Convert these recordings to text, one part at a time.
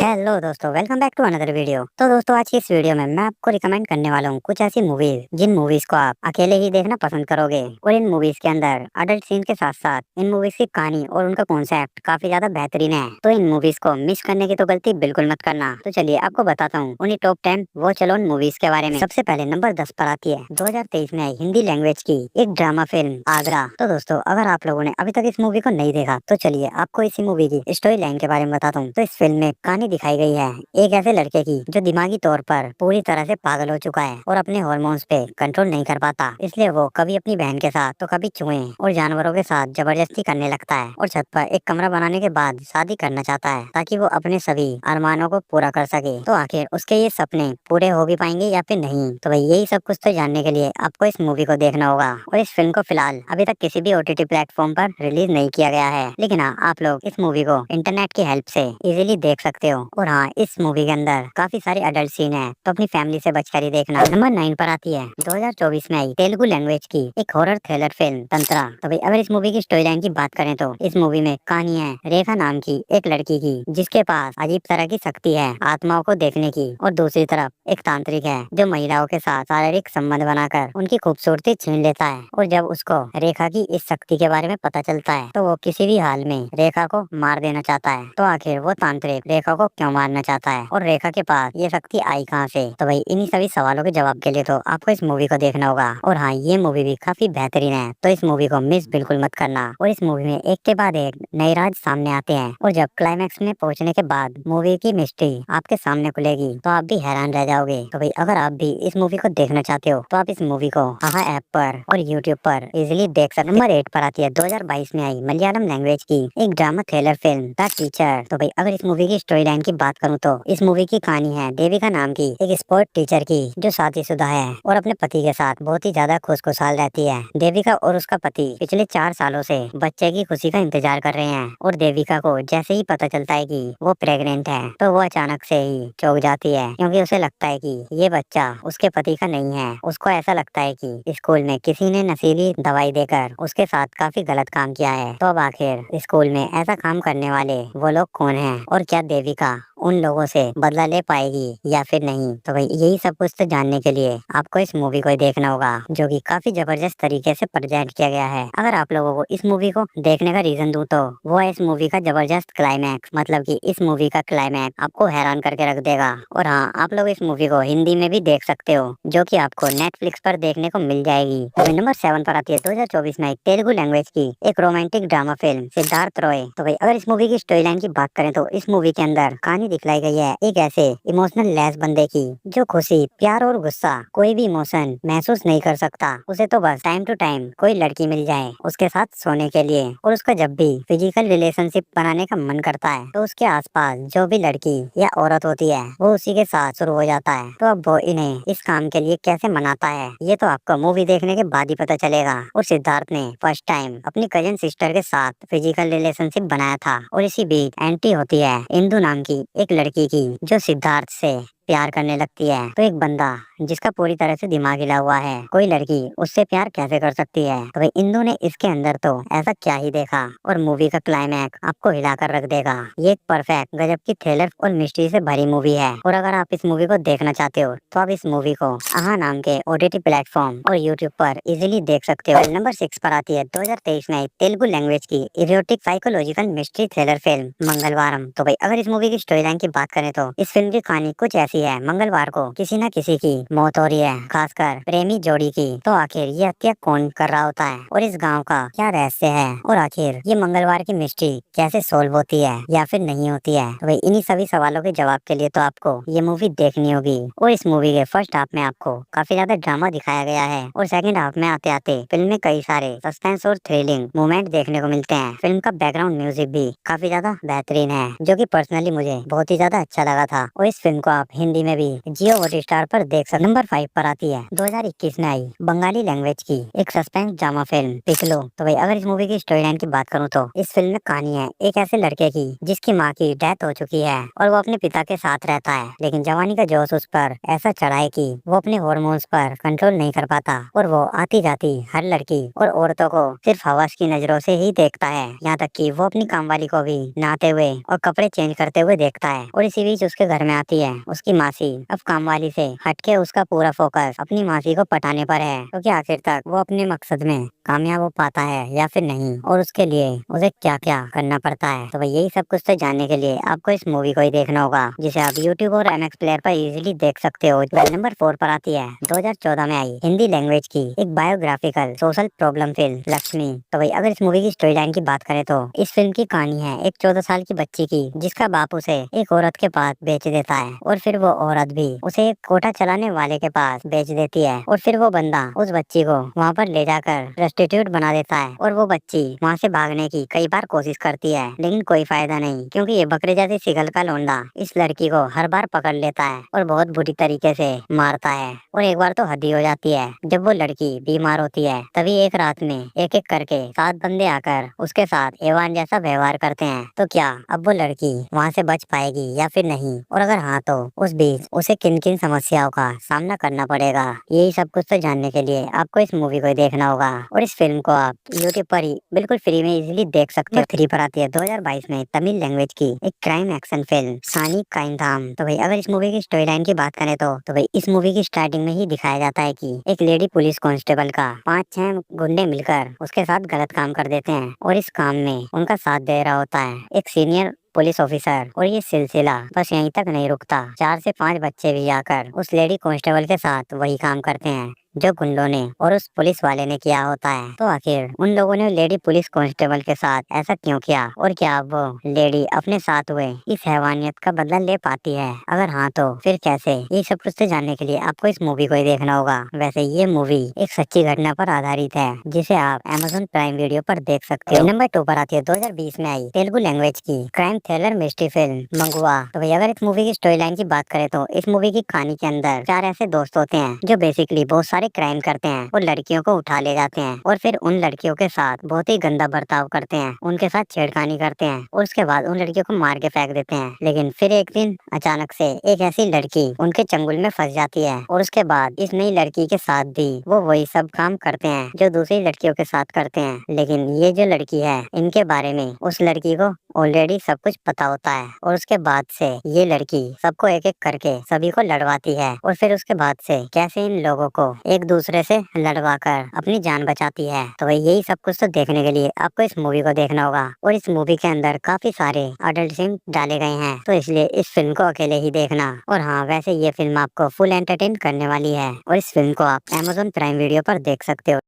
Hello दोस्तों, welcome back to another video. तो दोस्तों, आज की इस वीडियो में मैं आपको रिकमेंड करने वाला हूँ कुछ ऐसी मूवीज जिन मूवीज को आप अकेले ही देखना पसंद करोगे। और इन मूवीज के अंदर अडल्ट सीन के साथ साथ इन मूवीज की कहानी और उनका कॉन्सेप्ट काफी ज्यादा बेहतरीन है। तो इन मूवीज को मिस करने की तो गलती बिल्कुल मत करना। तो चलिए आपको बताता हूँ उन्हीं टॉप 10 वॉच अलोन मूवीज के बारे में। सबसे पहले नंबर 10 पर आती है 2023 में आई हिंदी लैंग्वेज की एक ड्रामा फिल्म आगरा। तो दोस्तों, अगर आप लोगों ने अभी तक इस मूवी को नहीं देखा तो चलिए आपको इसी मूवी की स्टोरी लाइन के बारे में बताता हूँ। तो इस फिल्म में कहानी दिखाई गई है एक ऐसे लड़के की जो दिमागी तौर पर पूरी तरह से पागल हो चुका है और अपने हार्मोन्स पे कंट्रोल नहीं कर पाता। इसलिए वो कभी अपनी बहन के साथ तो कभी चूहे और जानवरों के साथ जबरदस्ती करने लगता है और छत पर एक कमरा बनाने के बाद शादी करना चाहता है ताकि वो अपने सभी अरमानों को पूरा कर सके। तो आखिर उसके ये सपने पूरे हो भी पाएंगे या फिर नहीं, तो भाई यही सब कुछ तो जानने के लिए आपको इस मूवी को देखना होगा। और इस फिल्म को फिलहाल अभी तक किसी भी OTT प्लेटफॉर्म पर रिलीज नहीं किया गया है, लेकिन हाँ, आप लोग इस मूवी को इंटरनेट की हेल्प से इजीली देख सकते हो। और हाँ, इस मूवी के अंदर काफी सारे अडल्ट सीन है, तो अपनी फैमिली से बचकर ही देखना। नंबर 9 पर आती है 2024 में आई तेलुगु लैंग्वेज की एक हॉरर थ्रिलर फिल्म तंत्रा। तो भाई अगर इस मूवी की स्टोरी लाइन की बात करें तो इस मूवी में कहानी है रेखा नाम की एक लड़की की जिसके पास अजीब तरह की शक्ति है आत्माओं को देखने की, और दूसरी तरफ एक तांत्रिक है जो महिलाओं के साथ शारीरिक संबंध बनाकर उनकी खूबसूरती छीन लेता है। और जब उसको रेखा की इस शक्ति के बारे में पता चलता है तो वो किसी भी हाल में रेखा को मार देना चाहता है। तो आखिर वो तांत्रिक रेखा को क्यों मारना चाहता है और रेखा के पास ये शक्ति आई कहाँ से? तो भाई इन्हीं सभी सवालों के जवाब के लिए तो आपको इस मूवी को देखना होगा। और हाँ, ये मूवी भी काफी बेहतरीन है, तो इस मूवी को मिस बिल्कुल मत करना। और इस मूवी में एक के बाद एक नए राज सामने आते हैं और जब क्लाइमैक्स में पहुंचने के बाद मूवी की मिस्ट्री आपके सामने खुलेगी तो आप भी हैरान रह जाओगे। तो भाई अगर आप भी इस मूवी को देखना चाहते हो तो आप इस मूवी को आहा ऐप पर और यूट्यूब पर इजिली देख सकते। नंबर 8 पर आती है 2022 में आई मलयालम लैंग्वेज की एक drama thriller film the teacher. तो भाई अगर इस मूवी की स्टोरी लाइन की बात करूँ तो इस मूवी की कहानी है देविका नाम की एक स्पोर्ट टीचर की जो शादीशुदा है और अपने पति के साथ बहुत ही ज्यादा खुशखुशाल रहती है। देविका और उसका पति पिछले 4 सालों से बच्चे की खुशी का इंतजार कर रहे हैं और देविका को जैसे ही पता चलता है कि वो प्रेग्नेंट है तो वो अचानक से ही चौंक जाती है, क्योंकि उसे लगता है कि ये बच्चा उसके पति का नहीं है। उसको ऐसा लगता है कि स्कूल में किसी ने नशीली दवाई देकर उसके साथ काफी गलत काम किया है। तो अब आखिर स्कूल में ऐसा काम करने वाले वो लोग कौन हैं और क्या देविका उन लोगों से बदला ले पाएगी या फिर नहीं? तो भाई यही सब कुछ तो जानने के लिए आपको इस मूवी को देखना होगा, जो कि काफी जबरदस्त तरीके से प्रेजेंट किया गया है। अगर आप लोगों को इस मूवी को देखने का रीजन दूं तो वो है इस मूवी का जबरदस्त क्लाइमैक्स। मतलब कि इस मूवी का क्लाइमैक्स आपको हैरान करके रख देगा। और हाँ, आप लोग इस मूवी को हिंदी में भी देख सकते हो, जो कि आपको नेटफ्लिक्स पर देखने को मिल जाएगी। तो नंबर 7 पर आती है 2024 में तेलुगु लैंग्वेज की एक romantic drama film Siddharth Roy. तो भाई अगर इस मूवी की स्टोरी लाइन की बात करें तो इस मूवी के अंदर कहानी दिखलाई गई है एक ऐसे इमोशनल लेस बंदे की जो खुशी, प्यार और गुस्सा कोई भी इमोशन महसूस नहीं कर सकता। उसे तो बस टाइम टू टाइम कोई लड़की मिल जाए उसके साथ सोने के लिए, और उसका जब भी फिजिकल रिलेशनशिप बनाने का मन करता है तो उसके आसपास जो भी लड़की या औरत होती है वो उसी के साथ शुरू हो जाता है। तो अब वो इन्हें इस काम के लिए कैसे मनाता है ये तो आपको मूवी देखने के बाद ही पता चलेगा। और सिद्धार्थ ने फर्स्ट टाइम अपनी कजिन सिस्टर के साथ फिजिकल रिलेशनशिप बनाया था। और इसी बीच एंट्री होती है इंदु नाम की एक लड़की की जो सिद्धार्थ से प्यार करने लगती है। तो एक बंदा जिसका पूरी तरह से दिमाग हिला हुआ है, कोई लड़की उससे प्यार कैसे कर सकती है? तो भाई इंदु ने इसके अंदर तो ऐसा क्या ही देखा, और मूवी का क्लाइमैक्स आपको हिलाकर रख देगा। ये एक परफेक्ट गजब की थ्रिलर और मिस्ट्री से भरी मूवी है। और अगर आप इस मूवी को देखना चाहते हो तो आप इस मूवी को आहा नाम के OTT प्लेटफॉर्म और यूट्यूब पर इजिली देख सकते हो। नंबर 6 पर आती है 2023 में तेलुगु लैंग्वेज की erotic psychological mystery thriller film Mangalavaram. तो भाई अगर इस मूवी की स्टोरी लाइन की बात करें तो इस फिल्म की कहानी कुछ ऐसी है। मंगलवार को किसी न किसी की मौत हो रही है, खासकर प्रेमी जोड़ी की। तो आखिर ये हत्या कौन कर रहा होता है और इस गांव का क्या रहस्य है, और आखिर ये मंगलवार की मिस्ट्री कैसे सोल्व होती है या फिर नहीं होती है? तो भाई इन्हीं सभी सवालों के जवाब के लिए तो आपको ये मूवी देखनी होगी। और इस मूवी के फर्स्ट हाफ में आपको काफी ज्यादा ड्रामा दिखाया गया है और सेकंड हाफ में आते आते फिल्म में कई सारे सस्पेंस और थ्रिलिंग मोमेंट देखने को मिलते हैं। फिल्म का बैकग्राउंड म्यूजिक भी काफी ज्यादा बेहतरीन है, जो कि पर्सनली मुझे बहुत ही ज्यादा अच्छा लगा था। और इस फिल्म को आप हिंदी में भी जियो हॉटस्टार पर देख सकते नंबर 5 पर आती है 2021 में आई बंगाली लैंग्वेज की एक सस्पेंस ड्रामा फिल्म पिकलो। तो भाई अगर इस मूवी की स्टोरी लाइन की बात करूँ तो इस फिल्म में कहानी है एक ऐसे लड़के की जिसकी माँ की डेथ हो चुकी है और वो अपने पिता के साथ रहता है, लेकिन जवानी का जोश उस पर ऐसा चढ़ा है कि वो अपने हार्मोन्स पर कंट्रोल नहीं कर पाता और वो आती जाती हर लड़की और औरतों को सिर्फ हवस की नजरों से ही देखता है। यहाँ तक कि वो अपनी कामवाली को भी नहाते हुए और कपड़े चेंज करते हुए देखता है। और इसी बीच उसके घर में आती है उसकी मासी। अब कामवाली से हटके उसका पूरा फोकस अपनी मासी को पटाने पर है, क्योंकि आखिर तक वो अपने मकसद में कामयाब हो पाता है या फिर नहीं, और उसके लिए उसे क्या क्या करना पड़ता है। तो भाई यही सब कुछ तो जानने के लिए आपको इस मूवी को ही देखना होगा, जिसे आप YouTube और MX प्लेयर पर इजीली देख सकते हो। नंबर 4 पर आती है 2014 में आई हिंदी लैंग्वेज की एक biographical social problem film Lakshmi. तो भाई अगर इस मूवी की स्टोरी लाइन की बात करें तो इस फिल्म की कहानी है एक 14 साल की बच्ची की, जिसका बाप उसे एक औरत के पास बेच देता है और फिर वो औरत भी उसे एक कोठा चलाने वाले के पास बेच देती है। और फिर वो बंदा उस बच्ची को वहाँ पर ले जाकर प्रोस्टिट्यूट बना देता है और वो बच्ची वहाँ से भागने की कई बार कोशिश करती है, लेकिन कोई फायदा नहीं, क्योंकि ये बकरे जैसी शिकल का लोंडा इस लड़की को हर बार पकड़ लेता है और बहुत बुरी तरीके से मारता है। और एक बार तो हद ही हो जाती है, जब वो लड़की बीमार होती है तभी एक रात में एक एक करके 7 बंदे आकर उसके साथ हैवान जैसा व्यवहार करते हैं। तो क्या अब वो लड़की वहाँ से बच पाएगी या फिर नहीं, और अगर हाँ तो उस बीच उसे किन किन समस्याओं का सामना करना पड़ेगा, यही सब कुछ तो जानने के लिए आपको इस मूवी को देखना होगा। और इस फिल्म को आप YouTube पर ही बिल्कुल फ्री में इजीली देख सकते हो। 3 पर आती है 2022 में तमिल लैंग्वेज की एक क्राइम एक्शन फिल्म सानी काइंधाम। तो भाई अगर इस मूवी की स्टोरी लाइन की बात करें तो भाई इस मूवी की स्टार्टिंग में ही दिखाया जाता है कि एक लेडी पुलिस कांस्टेबल का 5-6 गुंडे मिलकर उसके साथ गलत काम कर देते हैं और इस काम में उनका साथ दे रहा होता है एक सीनियर पुलिस ऑफिसर। और ये सिलसिला बस यहीं तक नहीं रुकता, 4 से 5 बच्चे भी आकर उस लेडी कांस्टेबल के साथ वही काम करते हैं जो गुंडों ने और उस पुलिस वाले ने किया होता है। तो आखिर उन लोगों ने लेडी पुलिस कांस्टेबल के साथ ऐसा क्यों किया, और क्या वो लेडी अपने साथ हुए इस हैवानियत का बदला ले पाती है, अगर हाँ तो फिर कैसे, ये सब कुछ तो जानने के लिए आपको इस मूवी को ही देखना होगा। वैसे ये मूवी एक सच्ची घटना पर आधारित है, जिसे आप Amazon प्राइम वीडियो पर देख सकते हो। नंबर 2 पर आती है 2020 में आई तेलुगु लैंग्वेज की क्राइम थ्रिलर मिस्ट्री फिल्म मंगुआ। तो भाई अगर इस मूवी की स्टोरी लाइन की बात करें तो इस मूवी की कहानी के अंदर 4 ऐसे दोस्त होते हैं जो बेसिकली बहुत सारे क्राइम करते हैं और लड़कियों को उठा ले जाते हैं और फिर उन लड़कियों के साथ बहुत ही गंदा बर्ताव करते हैं, उनके साथ छेड़खानी करते हैं और उसके बाद उन लड़कियों को मार के फेंक देते हैं। लेकिन फिर एक दिन अचानक से एक ऐसी लड़की उनके चंगुल में फंस जाती है और उसके बाद इस नई लड़की के साथ भी वो वही सब काम करते हैं जो दूसरी लड़कियों के साथ करते हैं। लेकिन ये जो लड़की है इनके बारे में उस लड़की को ऑलरेडी सब कुछ पता होता है और उसके बाद से ये लड़की सबको एक एक करके सभी को लड़वाती है और फिर उसके बाद से कैसे इन लोगों को एक दूसरे से लड़वा कर अपनी जान बचाती है। तो भाई यही सब कुछ तो देखने के लिए आपको इस मूवी को देखना होगा। और इस मूवी के अंदर काफी सारे अडल्ट सीन डाले गए हैं, तो इसलिए इस फिल्म को अकेले ही देखना। और हाँ, वैसे ये फिल्म आपको फुल एंटरटेन करने वाली है और इस फिल्म को आप Amazon प्राइम वीडियो पर देख सकते हो।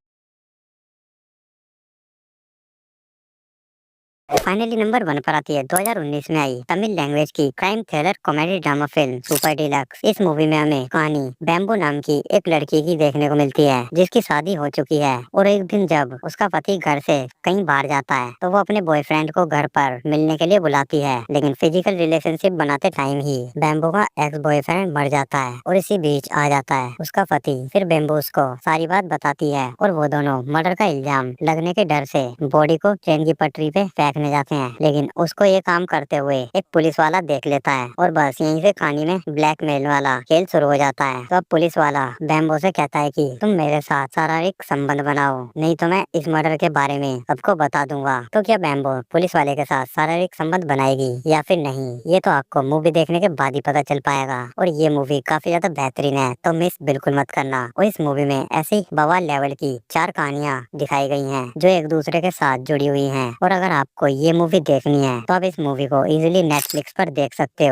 फाइनली नंबर 1 पर आती है 2019 में आई तमिल लैंग्वेज की crime thriller comedy drama film super deluxe. इस मूवी में हमें कहानी बैम्बू नाम की एक लड़की की देखने को मिलती है जिसकी शादी हो चुकी है और एक दिन जब उसका पति घर से कहीं बाहर जाता है तो वो अपने बॉयफ्रेंड को घर पर मिलने के लिए बुलाती है, लेकिन फिजिकल रिलेशनशिप बनाते टाइम ही बैम्बू का एक्स बॉयफ्रेंड मर जाता है और इसी बीच आ जाता है उसका पति। फिर बैम्बू उसको सारी बात बताती है और वो दोनों मर्डर का इल्जाम लगने के डर से बॉडी को ट्रेन की पटरी पे फेंकने जाते हैं, लेकिन उसको ये काम करते हुए एक पुलिस वाला देख लेता है और बस यहीं से कहानी में ब्लैकमेल वाला खेल शुरू हो जाता है। तो अब पुलिस वाला बैम्बो से कहता है कि तुम मेरे साथ शारीरिक संबंध बनाओ, नहीं तो मैं इस मर्डर के बारे में सबको बता दूंगा। तो क्या बैम्बो पुलिस वाले के साथ शारीरिक संबंध बनाएगी या फिर नहीं, ये तो आपको मूवी देखने के बाद ही पता चल पाएगा। और ये मूवी काफी ज्यादा बेहतरीन है, तो मिस बिल्कुल मत करना। और इस मूवी में ऐसी बवाल लेवल की 4 कहानियाँ दिखाई गई हैं जो एक दूसरे के साथ जुड़ी हुई हैं। और अगर आपको ये मूवी देखनी है तो आप इस मूवी को इजीली नेटफ्लिक्स पर देख सकते हो।